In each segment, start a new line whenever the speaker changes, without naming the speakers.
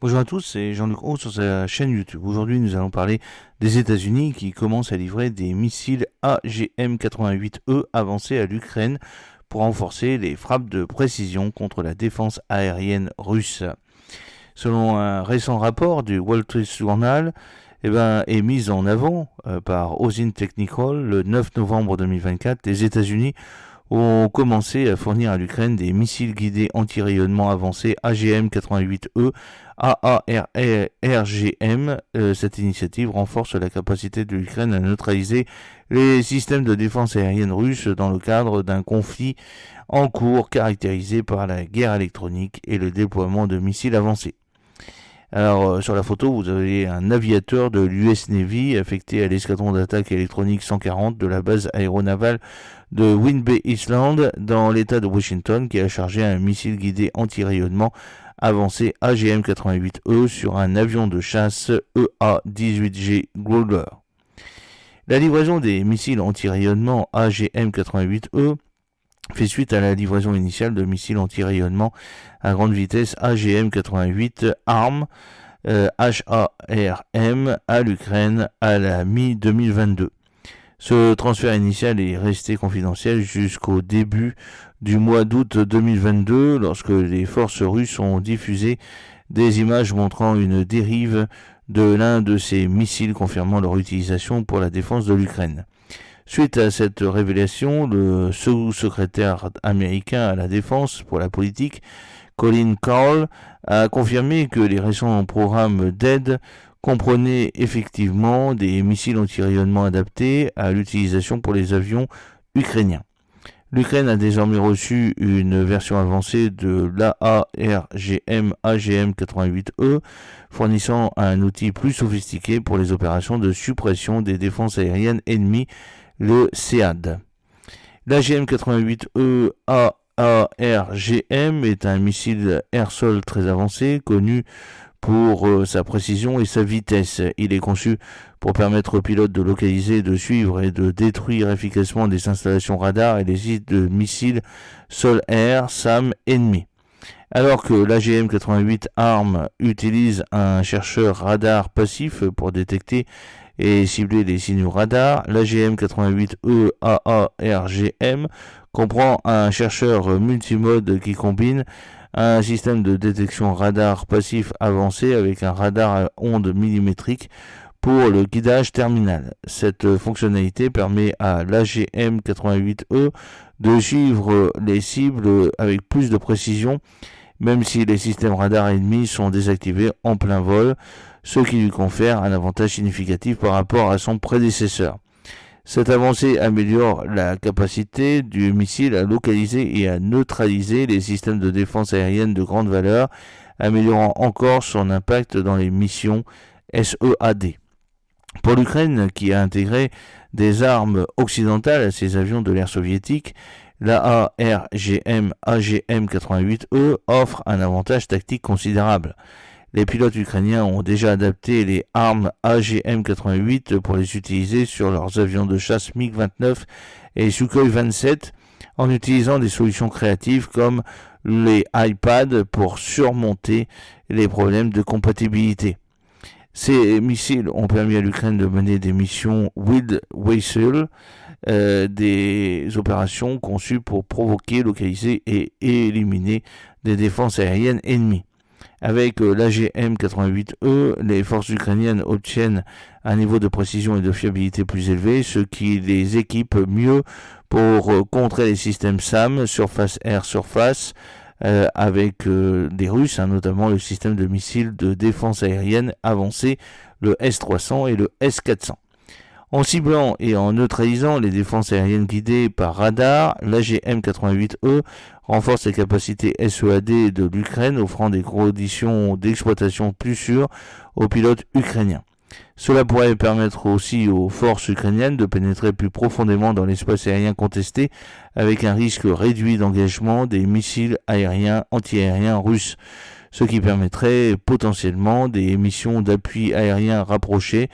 Bonjour à tous, c'est Jean-Luc Haut sur sa chaîne YouTube. Aujourd'hui, nous allons parler des États-Unis qui commencent à livrer des missiles AGM-88E avancés à l'Ukraine pour renforcer les frappes de précision contre la défense aérienne russe. Selon un récent rapport du Wall Street Journal, est mis en avant par Osin Technical le 9 novembre 2024, les États-Unis ont commencé à fournir à l'Ukraine des missiles guidés anti-rayonnement avancés AGM-88E AARGM. Cette initiative renforce la capacité de l'Ukraine à neutraliser les systèmes de défense aérienne russes dans le cadre d'un conflit en cours caractérisé par la guerre électronique et le déploiement de missiles avancés. Alors, sur la photo, vous avez un aviateur de l'US Navy affecté à l'escadron d'attaque électronique 140 de la base aéronavale de Whidbey Island dans l'état de Washington qui a chargé un missile guidé anti-rayonnement avancé AGM-88E sur un avion de chasse EA-18G Growler. La livraison des missiles anti-rayonnement AGM-88E fait suite à la livraison initiale de missiles anti-rayonnement à grande vitesse AGM-88 ARM HARM à l'Ukraine à la mi-2022. Ce transfert initial est resté confidentiel jusqu'au début du mois d'août 2022 lorsque les forces russes ont diffusé des images montrant une dérive de l'un de ces missiles confirmant leur utilisation pour la défense de l'Ukraine. Suite à cette révélation, le sous-secrétaire américain à la défense pour la politique, Colin Powell, a confirmé que les récents programmes d'aide comprenaient effectivement des missiles anti-rayonnement adaptés à l'utilisation pour les avions ukrainiens. L'Ukraine a désormais reçu une version avancée de l'AARGM AGM-88E, fournissant un outil plus sophistiqué pour les opérations de suppression des défenses aériennes ennemies, le SEAD. L'AGM-88E AARGM est un missile air-sol très avancé, connu pour sa précision et sa vitesse. Il est conçu pour permettre aux pilotes de localiser, de suivre et de détruire efficacement des installations radars et des sites de missiles sol-air SAM ennemis. Alors que l'AGM-88 ARM utilise un chercheur radar passif pour détecter et cibler les signaux radars, l'AGM-88E AARGM comprend un chercheur multimode qui combine un système de détection radar passif avancé avec un radar à ondes millimétriques pour le guidage terminal. Cette fonctionnalité permet à l'AGM-88E de suivre les cibles avec plus de précision, même si les systèmes radars ennemis sont désactivés en plein vol, ce qui lui confère un avantage significatif par rapport à son prédécesseur. Cette avancée améliore la capacité du missile à localiser et à neutraliser les systèmes de défense aérienne de grande valeur, améliorant encore son impact dans les missions SEAD. Pour l'Ukraine, qui a intégré des armes occidentales à ses avions de l'ère soviétique, l'AARGM AGM-88E offre un avantage tactique considérable. Les pilotes ukrainiens ont déjà adapté les armes AGM-88 pour les utiliser sur leurs avions de chasse MiG-29 et Sukhoi 27 en utilisant des solutions créatives comme les iPads pour surmonter les problèmes de compatibilité. Ces missiles ont permis à l'Ukraine de mener des missions Wild Whistle, des opérations conçues pour provoquer, localiser et éliminer des défenses aériennes ennemies. Avec l'AGM-88E, les forces ukrainiennes obtiennent un niveau de précision et de fiabilité plus élevé, ce qui les équipe mieux pour contrer les systèmes SAM, surface-air-surface, avec des Russes, notamment le système de missiles de défense aérienne avancé, le S-300 et le S-400. En ciblant et en neutralisant les défenses aériennes guidées par radar, l'AGM-88E renforce les capacités SEAD de l'Ukraine, offrant des conditions d'exploitation plus sûres aux pilotes ukrainiens. Cela pourrait permettre aussi aux forces ukrainiennes de pénétrer plus profondément dans l'espace aérien contesté, avec un risque réduit d'engagement des missiles aériens antiaériens russes, ce qui permettrait potentiellement des missions d'appui aérien rapprochées,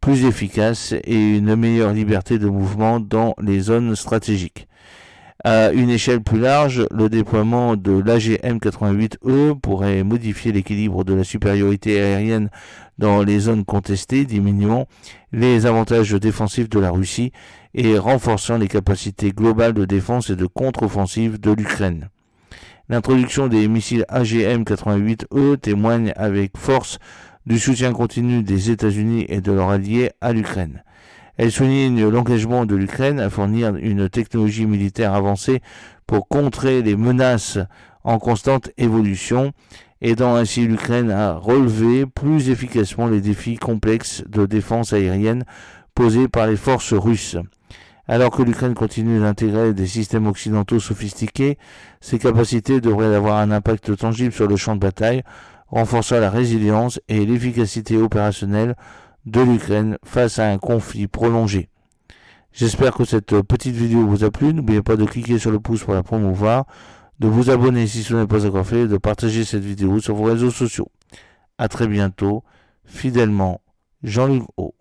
plus efficaces et une meilleure liberté de mouvement dans les zones stratégiques. À une échelle plus large, le déploiement de l'AGM-88E pourrait modifier l'équilibre de la supériorité aérienne dans les zones contestées, diminuant les avantages défensifs de la Russie et renforçant les capacités globales de défense et de contre-offensive de l'Ukraine. L'introduction des missiles AGM-88E témoigne avec force du soutien continu des États-Unis et de leurs alliés à l'Ukraine. Elle souligne l'engagement de l'Ukraine à fournir une technologie militaire avancée pour contrer les menaces en constante évolution, aidant ainsi l'Ukraine à relever plus efficacement les défis complexes de défense aérienne posés par les forces russes. Alors que l'Ukraine continue d'intégrer des systèmes occidentaux sophistiqués, ses capacités devraient avoir un impact tangible sur le champ de bataille, renforçant la résilience et l'efficacité opérationnelle de l'Ukraine face à un conflit prolongé. J'espère que cette petite vidéo vous a plu. N'oubliez pas de cliquer sur le pouce pour la promouvoir, de vous abonner si ce n'est pas encore fait, et de partager cette vidéo sur vos réseaux sociaux. A très bientôt, fidèlement, Jean-Luc O.